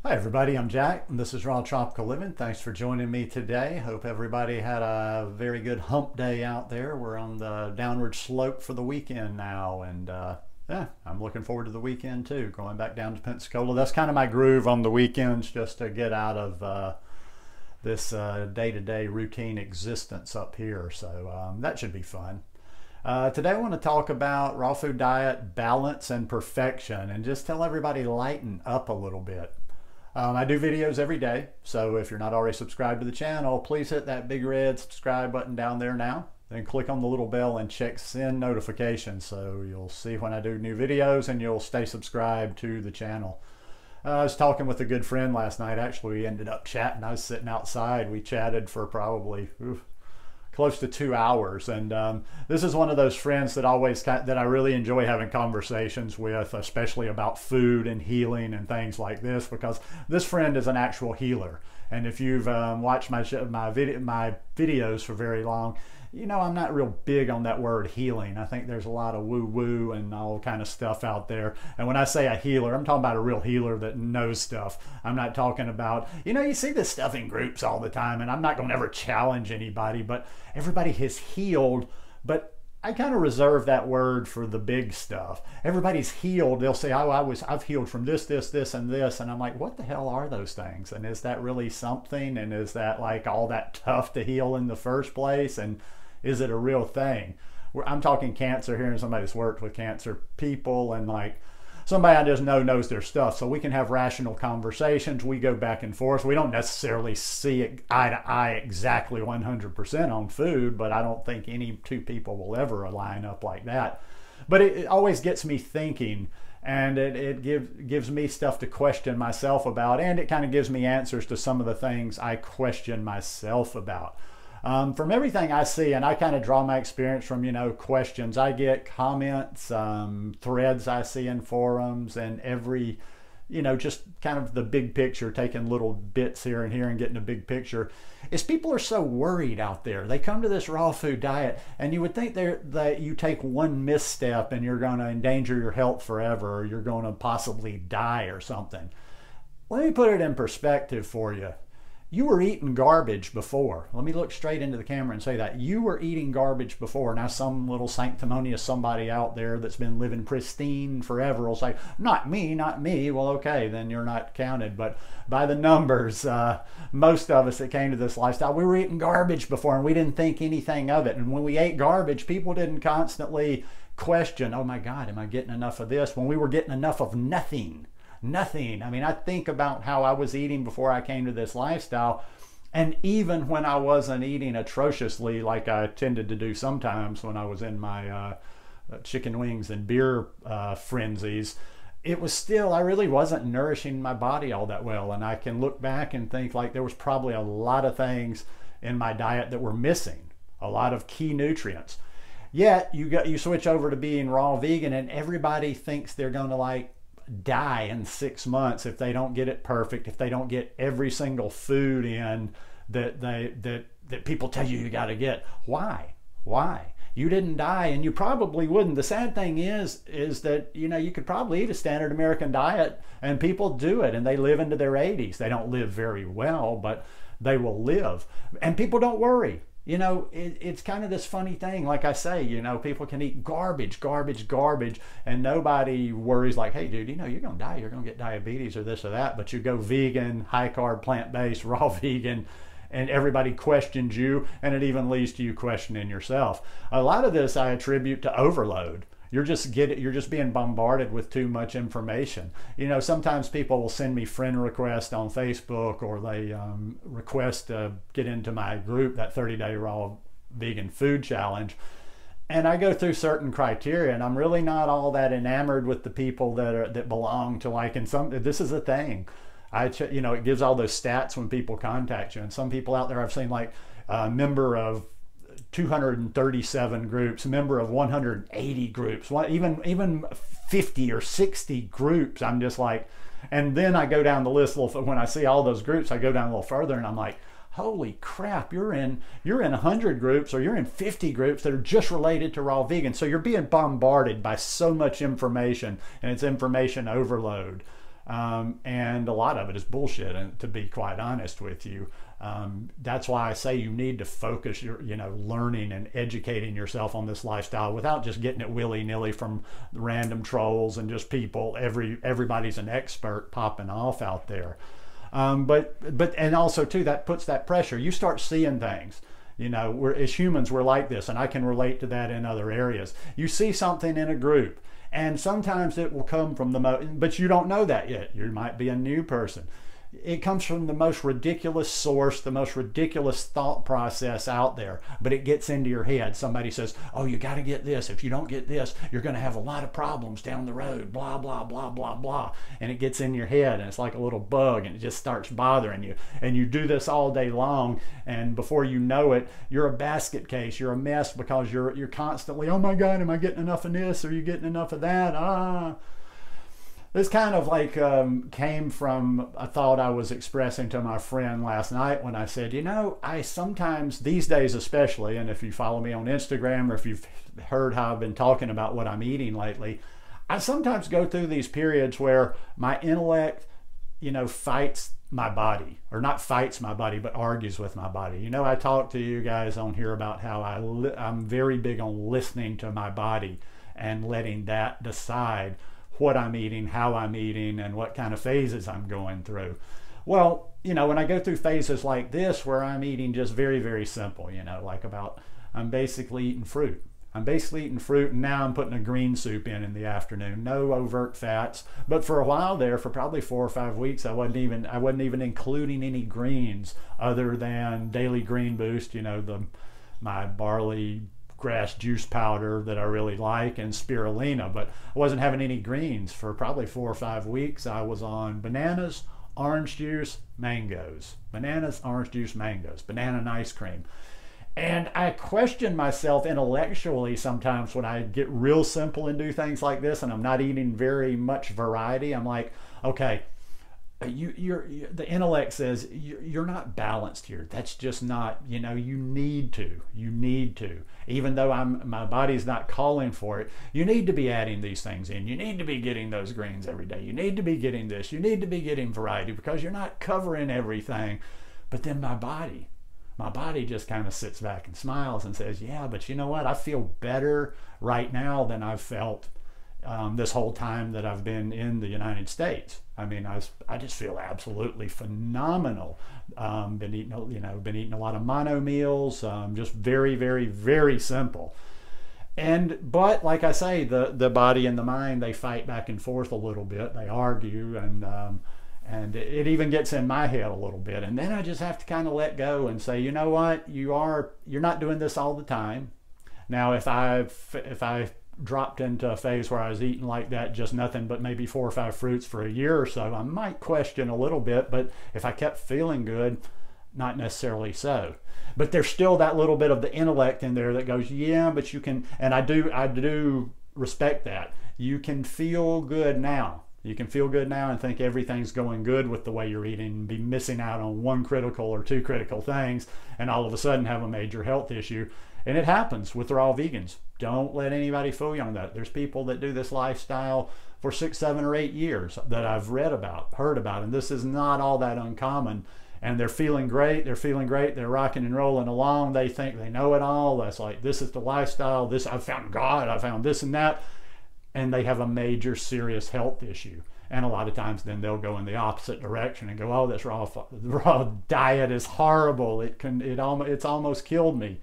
Hi everybody, I'm Jack and this is Raw Tropical Living. Thanks for joining me today. Hope everybody had a very good hump day out there. We're on the downward slope for the weekend now, and yeah, I'm looking forward to the weekend too. Going back down to Pensacola. That's kind of my groove on the weekends, just to get out of this day-to-day routine existence up here. So that should be fun. Today I want to talk about raw food diet, balance, and perfection, and just tell everybody lighten up a little bit. I do videos every day, so if you're not already subscribed to the channel, please hit that big red subscribe button down there now. Then click on the little bell and check send notifications so you'll see when I do new videos and you'll stay subscribed to the channel. I was talking with a good friend last night. Actually, we ended up chatting. I was sitting outside. We chatted for probably close to 2 hours, and this is one of those friends that that I really enjoy having conversations with, especially about food and healing and things like this, because this friend is an actual healer. And if you've watched my videos for very long, you know I'm not real big on that word healing. I think there's a lot of woo-woo and all kind of stuff out there. And when I say a healer, I'm talking about a real healer that knows stuff. I'm not talking about, you see this stuff in groups all the time, and I'm not going to ever challenge anybody, but everybody has healed. But I kind of reserve that word for the big stuff. Everybody's healed. They'll say, oh, I've healed from this, this, and this. And I'm like, what the hell are those things? And is that really something? And is that like all that tough to heal in the first place? And is it a real thing? I'm talking cancer here, and somebody that's worked with cancer people, and like somebody I just know knows their stuff. So we can have rational conversations. We go back and forth. We don't necessarily see it eye to eye exactly 100% on food, but I don't think any two people will ever line up like that. But it always gets me thinking, and it gives me stuff to question myself about, and it kind of gives me answers to some of the things I question myself about. From everything I see, and I kind of draw my experience from, questions I get, comments, threads I see in forums, and every, just kind of the big picture, taking little bits here and here and getting a big picture, is people are so worried out there. They come to this raw food diet, and you would think that you take one misstep and you're going to endanger your health forever, or you're going to possibly die or something. Let me put it in perspective for you. You were eating garbage before. Let me look straight into the camera and say that. You were eating garbage before. Now some little sanctimonious somebody out there that's been living pristine forever will say, not me, not me. Well, okay, then you're not counted. But by the numbers, most of us that came to this lifestyle, we were eating garbage before and we didn't think anything of it. And when we ate garbage, people didn't constantly question, oh my God, am I getting enough of this? When we were getting enough of nothing. Nothing. I mean, I think about how I was eating before I came to this lifestyle, and even when I wasn't eating atrociously like I tended to do sometimes when I was in my chicken wings and beer frenzies, it was still, I really wasn't nourishing my body all that well. And I can look back and think like there was probably a lot of things in my diet that were missing, a lot of key nutrients. Yet you switch over to being raw vegan, and everybody thinks they're going to like die in 6 months if they don't get it perfect, if they don't get every single food in that people tell you got to get. Why you didn't die, and you probably wouldn't. The sad thing is that you could probably eat a standard American diet, and people do it and they live into their 80s. They don't live very well, but they will live, and people don't worry. It's kind of this funny thing. Like I say, people can eat garbage, and nobody worries like, hey, dude, you're going to die. You're going to get diabetes or this or that. But you go vegan, high carb, plant-based, raw vegan, and everybody questions you, and it even leads to you questioning yourself. A lot of this I attribute to overload. You're just being bombarded with too much information. Sometimes people will send me friend requests on Facebook, or they request to get into my group, that 30-day raw vegan food challenge. And I go through certain criteria, and I'm really not all that enamored with the people that belong to like, and this is a thing. It gives all those stats when people contact you, and some people out there I've seen like a member of 237 groups, member of 180 groups, even 50 or 60 groups. I'm just like, and then I go down the list when I see all those groups, I go down a little further and I'm like, holy crap, you're in 100 groups, or you're in 50 groups that are just related to raw vegan. So you're being bombarded by so much information, and it's information overload. And a lot of it is bullshit, and to be quite honest with you. That's why I say you need to focus your, learning and educating yourself on this lifestyle without just getting it willy-nilly from random trolls and just people. Everybody's an expert popping off out there. But and also too, that puts that pressure. You start seeing things. As humans, we're like this, and I can relate to that in other areas. You see something in a group, and sometimes it will come from but you don't know that yet. You might be a new person. It comes from the most ridiculous source, the most ridiculous thought process out there, but it gets into your head. Somebody says, oh, you got to get this. If you don't get this, you're going to have a lot of problems down the road, blah, blah, blah, blah, blah. And it gets in your head, and it's like a little bug, and it just starts bothering you. And you do this all day long, and before you know it, you're a basket case. You're a mess because you're constantly, oh my God, am I getting enough of this? Are you getting enough of that? This kind of like came from a thought I was expressing to my friend last night when I said, I sometimes, these days especially, and if you follow me on Instagram or if you've heard how I've been talking about what I'm eating lately, I sometimes go through these periods where my intellect, fights my body, or not fights my body, but argues with my body. I talk to you guys on here about how I'm very big on listening to my body and letting that decide what I'm eating, how I'm eating, and what kind of phases I'm going through. Well, when I go through phases like this where I'm eating just very, very simple, I'm basically eating fruit. And now I'm putting a green soup in the afternoon. No overt fats. But for a while there, for probably 4 or 5 weeks, I wasn't even including any greens other than Daily Green Boost, my barley grass juice powder that I really like, and spirulina, but I wasn't having any greens for probably 4 or 5 weeks. I was on bananas, orange juice, mangoes. Bananas, orange juice, mangoes, banana and ice cream. And I question myself intellectually sometimes when I get real simple and do things like this and I'm not eating very much variety. I'm like, okay, the intellect says you're not balanced here. That's just not, you need to, even though my body's not calling for it. You need to be adding these things in. You need to be getting those greens every day. You need to be getting this. You need to be getting variety because you're not covering everything. But then my body just kind of sits back and smiles and says, yeah, but you know what? I feel better right now than I've felt this whole time that I've been in the United States. I mean, I just feel absolutely phenomenal. Been eating a lot of mono meals, just very, very, very simple. But like I say, the body and the mind, they fight back and forth a little bit. They argue, and it even gets in my head a little bit. And then I just have to kind of let go and say, you know what, you're not doing this all the time. Now, if I dropped into a phase where I was eating like that, just nothing but maybe 4 or 5 fruits for a year or so, I might question a little bit. But if I kept feeling good, not necessarily so. But there's still that little bit of the intellect in there that goes, yeah, but you can, and I do respect that. You can feel good now. You can feel good now and think everything's going good with the way you're eating and be missing out on 1 critical or 2 critical things and all of a sudden have a major health issue. And it happens with raw vegans. Don't let anybody fool you on that. There's people that do this lifestyle for 6, 7, or 8 years that I've read about, heard about, and this is not all that uncommon. And they're feeling great. They're rocking and rolling along. They think they know it all. That's like, this is the lifestyle. This, I found God. I found this and that. And they have a major serious health issue. And a lot of times then they'll go in the opposite direction and go, oh, this raw diet is horrible. It's almost killed me.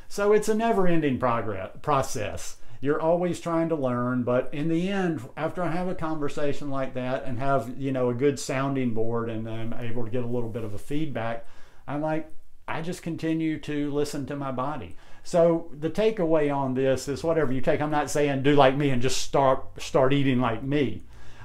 So it's a never-ending process. You're always trying to learn, but in the end, after I have a conversation like that and have, a good sounding board and I'm able to get a little bit of a feedback, I'm like, I just continue to listen to my body. So the takeaway on this is whatever you take. I'm not saying do like me and just start eating like me.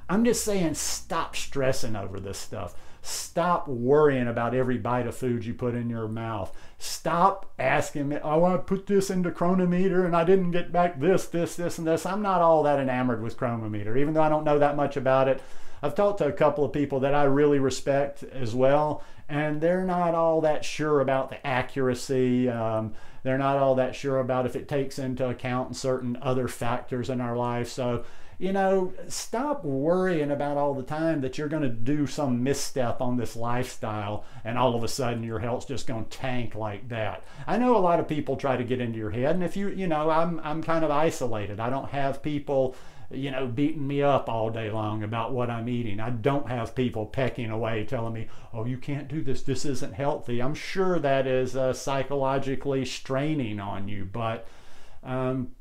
I'm just saying stop stressing over this stuff. Stop worrying about every bite of food you put in your mouth. Stop asking me, oh, I put this into Chronometer and I didn't get back this, and this. I'm not all that enamored with Chronometer, even though I don't know that much about it. I've talked to a couple of people that I really respect as well, and they're not all that sure about the accuracy. They're not all that sure about if it takes into account certain other factors in our life. So, you know, stop worrying about all the time that you're going to do some misstep on this lifestyle and all of a sudden your health's just going to tank like that. I know a lot of people try to get into your head, and if you know, I'm kind of isolated. I don't have people, you know, beating me up all day long about what I'm eating. I don't have people pecking away telling me, oh, you can't do this, this isn't healthy. I'm sure that is psychologically straining on you, but don't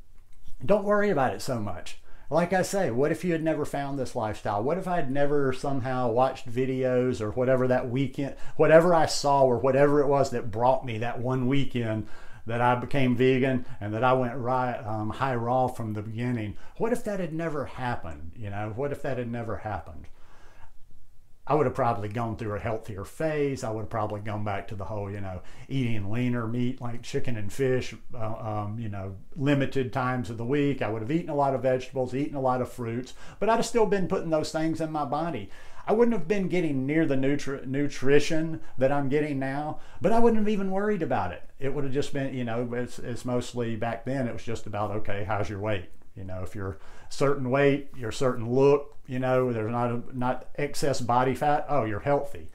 worry about it so much. Like I say, what if you had never found this lifestyle? What if I had never somehow watched videos or whatever that weekend, whatever I saw or whatever it was that brought me that one weekend that I became vegan and that I went high raw from the beginning? What if that had never happened? You know, what if that had never happened? I would have probably gone through a healthier phase. I would have probably gone back to the whole, you know, eating leaner meat like chicken and fish, you know, limited times of the week. I would have eaten a lot of vegetables, eaten a lot of fruits, but I'd have still been putting those things in my body. I wouldn't have been getting near the nutrition that I'm getting now, but I wouldn't have even worried about it. It would have just been, you know, it's mostly back then, it was just about, okay, how's your weight? You know, if you're a certain weight, you're a certain look, you know, there's not excess body fat, oh, you're healthy.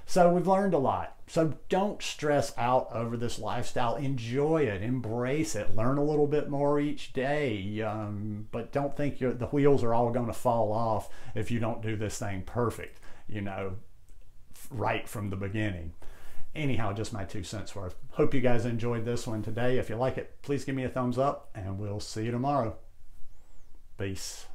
So we've learned a lot. So don't stress out over this lifestyle. Enjoy it, embrace it, learn a little bit more each day. But don't think the wheels are all going to fall off if you don't do this thing perfect, you know, right from the beginning. Anyhow, just my 2 cents worth. Hope you guys enjoyed this one today. If you like it, please give me a thumbs up, and we'll see you tomorrow. Peace.